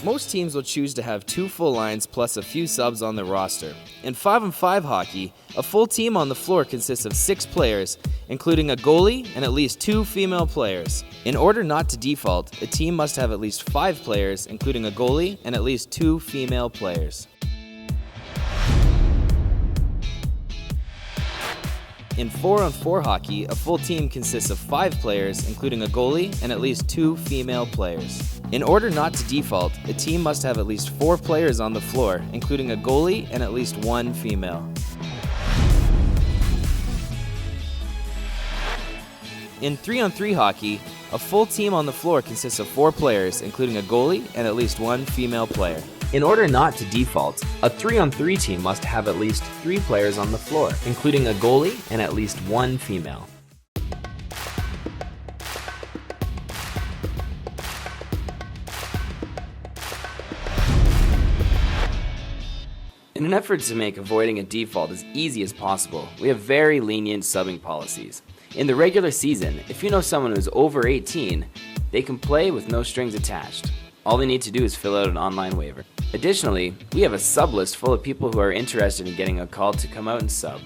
Most teams will choose to have 2 full lines plus a few subs on their roster. In 5-on-5 hockey, a full team on the floor consists of 6 players, including a goalie and at least 2 female players. In order not to default, a team must have at least 5 players, including a goalie and at least 2 female players. In 4-on-4 hockey, a full team consists of 5 players, including a goalie and at least 2 female players. In order not to default, a team must have at least 4 players on the floor, including a goalie and at least 1 female. In 3-on-3 hockey, a full team on the floor consists of 4 players, including a goalie and at least 1 female player. In order not to default, a 3-on-3 team must have at least 3 players on the floor, including a goalie and at least 1 female. In an effort to make avoiding a default as easy as possible, we have very lenient subbing policies. In the regular season, if you know someone who's over 18, they can play with no strings attached. All they need to do is fill out an online waiver. Additionally, we have a sub list full of people who are interested in getting a call to come out and sub.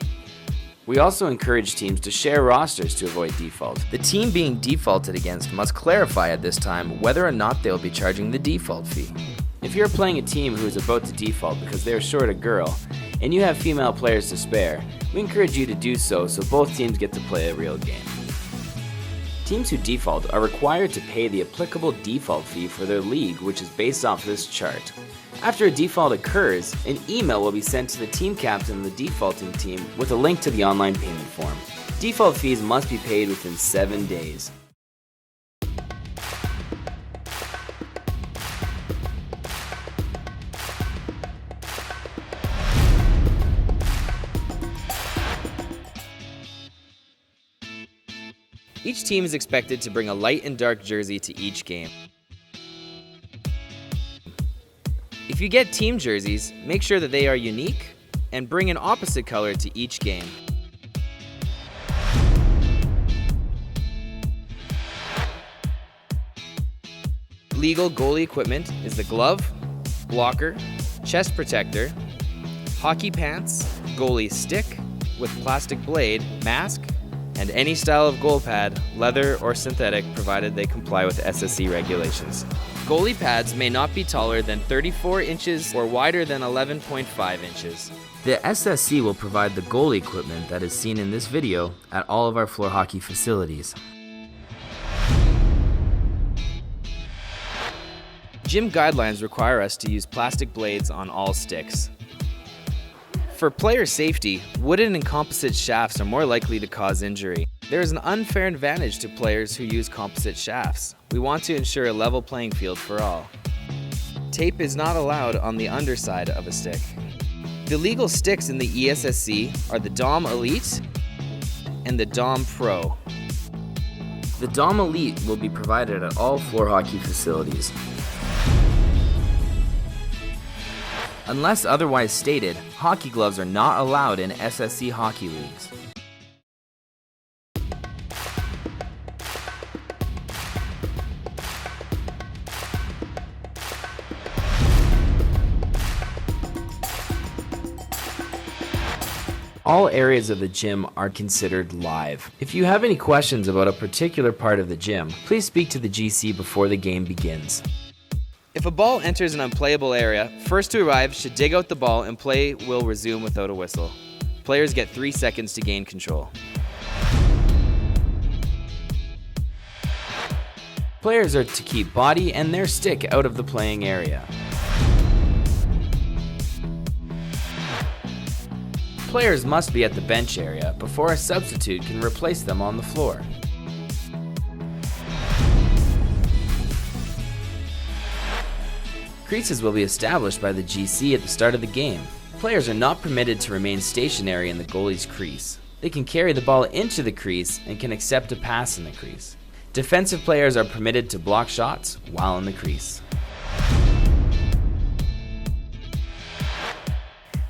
We also encourage teams to share rosters to avoid default. The team being defaulted against must clarify at this time whether or not they will be charging the default fee. If you're playing a team who is about to default because they're short a girl, and you have female players to spare, we encourage you to do so both teams get to play a real game. Teams who default are required to pay the applicable default fee for their league, which is based off this chart. After a default occurs, an email will be sent to the team captain of the defaulting team with a link to the online payment form. Default fees must be paid within 7 days. Each team is expected to bring a light and dark jersey to each game. If you get team jerseys, make sure that they are unique and bring an opposite color to each game. Legal goalie equipment is the glove, blocker, chest protector, hockey pants, goalie stick with plastic blade, mask, and any style of goal pad, leather or synthetic, provided they comply with SSC regulations. Goalie pads may not be taller than 34 inches or wider than 11.5 inches. The SSC will provide the goalie equipment that is seen in this video at all of our floor hockey facilities. Gym guidelines require us to use plastic blades on all sticks. For player safety, wooden and composite shafts are more likely to cause injury. There is an unfair advantage to players who use composite shafts. We want to ensure a level playing field for all. Tape is not allowed on the underside of a stick. The legal sticks in the ESSC are the Dom Elite and the Dom Pro. The Dom Elite will be provided at all floor hockey facilities. Unless otherwise stated, hockey gloves are not allowed in SSC hockey leagues. All areas of the gym are considered live. If you have any questions about a particular part of the gym, please speak to the GC before the game begins. If a ball enters an unplayable area, first to arrive should dig out the ball and play will resume without a whistle. Players get 3 seconds to gain control. Players are to keep body and their stick out of the playing area. Players must be at the bench area before a substitute can replace them on the floor. Creases will be established by the GC at the start of the game. Players are not permitted to remain stationary in the goalie's crease. They can carry the ball into the crease and can accept a pass in the crease. Defensive players are permitted to block shots while in the crease.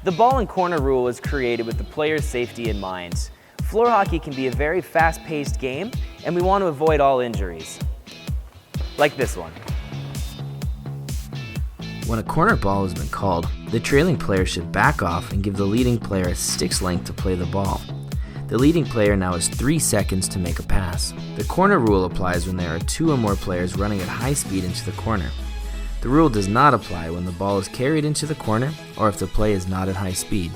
The ball and corner rule was created with the player's safety in mind. Floor hockey can be a very fast-paced game, and we want to avoid all injuries. Like this one. When a corner ball has been called, the trailing player should back off and give the leading player a stick's length to play the ball. The leading player now has 3 seconds to make a pass. The corner rule applies when there are 2 or more players running at high speed into the corner. The rule does not apply when the ball is carried into the corner or if the play is not at high speed.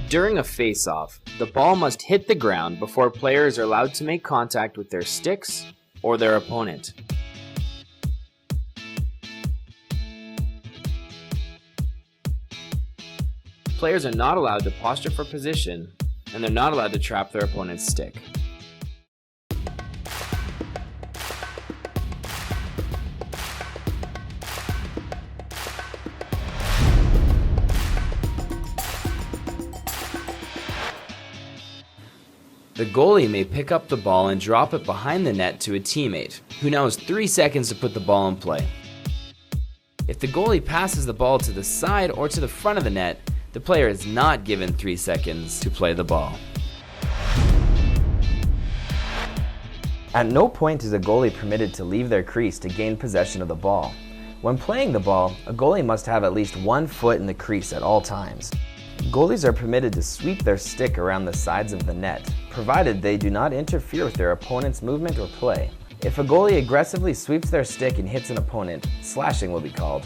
During a face-off, the ball must hit the ground before players are allowed to make contact with their sticks or their opponent. Players are not allowed to posture for position, and they're not allowed to trap their opponent's stick. The goalie may pick up the ball and drop it behind the net to a teammate, who now has 3 seconds to put the ball in play. If the goalie passes the ball to the side or to the front of the net, the player is not given 3 seconds to play the ball. At no point is a goalie permitted to leave their crease to gain possession of the ball. When playing the ball, a goalie must have at least 1 foot in the crease at all times. Goalies are permitted to sweep their stick around the sides of the net, provided they do not interfere with their opponent's movement or play. If a goalie aggressively sweeps their stick and hits an opponent, slashing will be called.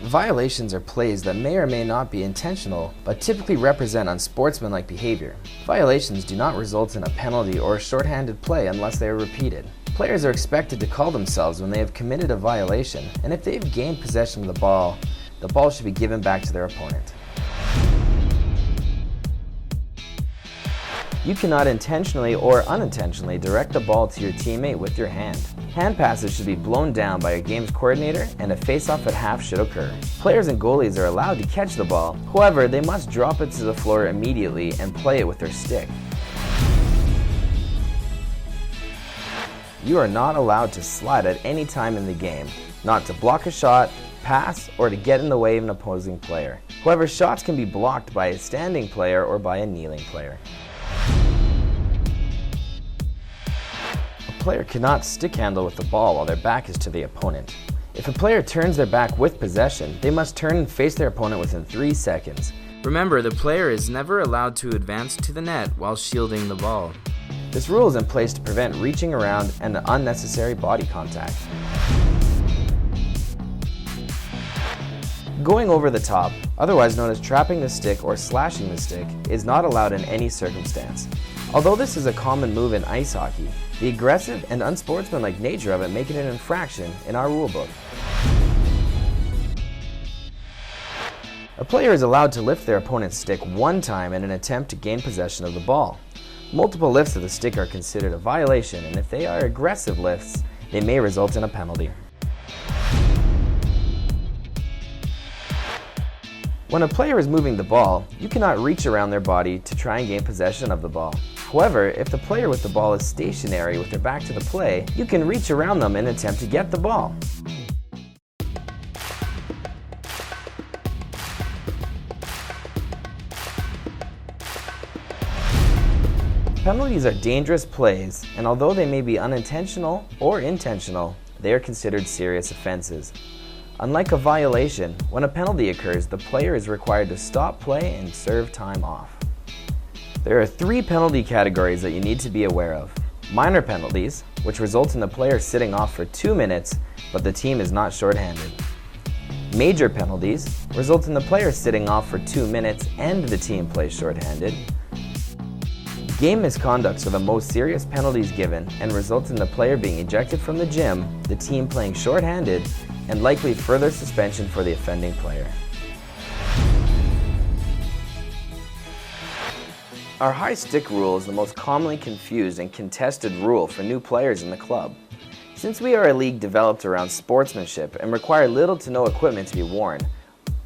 Violations are plays that may or may not be intentional, but typically represent unsportsmanlike behavior. Violations do not result in a penalty or a shorthanded play unless they are repeated. Players are expected to call themselves when they have committed a violation, and if they have gained possession of the ball should be given back to their opponent. You cannot intentionally or unintentionally direct the ball to your teammate with your hand. Hand passes should be blown down by your game's coordinator, and a face-off at half should occur. Players and goalies are allowed to catch the ball, however, they must drop it to the floor immediately and play it with their stick. You are not allowed to slide at any time in the game, not to block a shot, pass, or to get in the way of an opposing player. However, shots can be blocked by a standing player or by a kneeling player. A player cannot stick handle with the ball while their back is to the opponent. If a player turns their back with possession, they must turn and face their opponent within 3 seconds. Remember, the player is never allowed to advance to the net while shielding the ball. This rule is in place to prevent reaching around and unnecessary body contact. Going over the top, otherwise known as trapping the stick or slashing the stick, is not allowed in any circumstance. Although this is a common move in ice hockey, the aggressive and unsportsmanlike nature of it make it an infraction in our rulebook. A player is allowed to lift their opponent's stick 1 time in an attempt to gain possession of the ball. Multiple lifts of the stick are considered a violation, and if they are aggressive lifts, they may result in a penalty. When a player is moving the ball, you cannot reach around their body to try and gain possession of the ball. However, if the player with the ball is stationary with their back to the play, you can reach around them in an attempt to get the ball. Penalties are dangerous plays, and although they may be unintentional or intentional, they are considered serious offenses. Unlike a violation, when a penalty occurs, the player is required to stop play and serve time off. There are 3 penalty categories that you need to be aware of. Minor penalties, which result in the player sitting off for 2 minutes, but the team is not shorthanded. Major penalties result in the player sitting off for 2 minutes and the team plays shorthanded. Game misconducts are the most serious penalties given and result in the player being ejected from the gym, the team playing shorthanded, and likely further suspension for the offending player. Our high stick rule is the most commonly confused and contested rule for new players in the club. Since we are a league developed around sportsmanship and require little to no equipment to be worn,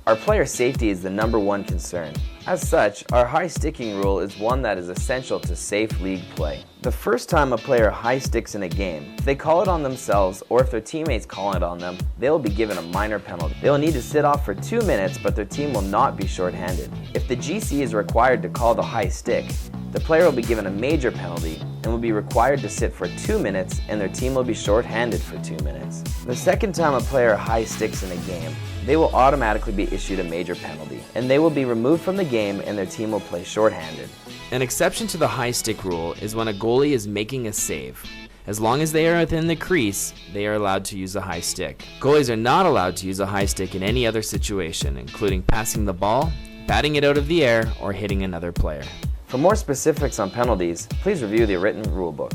Our player safety is the #1 concern. As such, our high sticking rule is one that is essential to safe league play. The first time a player high sticks in a game, if they call it on themselves or if their teammates call it on them, they will be given a minor penalty. They will need to sit off for 2 minutes, but their team will not be shorthanded. If the GC is required to call the high stick, the player will be given a major penalty and will be required to sit for 2 minutes, and their team will be shorthanded for 2 minutes. The second time a player high sticks in a game, they will automatically be issued a major penalty, and they will be removed from the game and their team will play shorthanded. An exception to the high stick rule is when a goalie is making a save. As long as they are within the crease, they are allowed to use a high stick. Goalies are not allowed to use a high stick in any other situation, including passing the ball, batting it out of the air, or hitting another player. For more specifics on penalties, please review the written rulebook.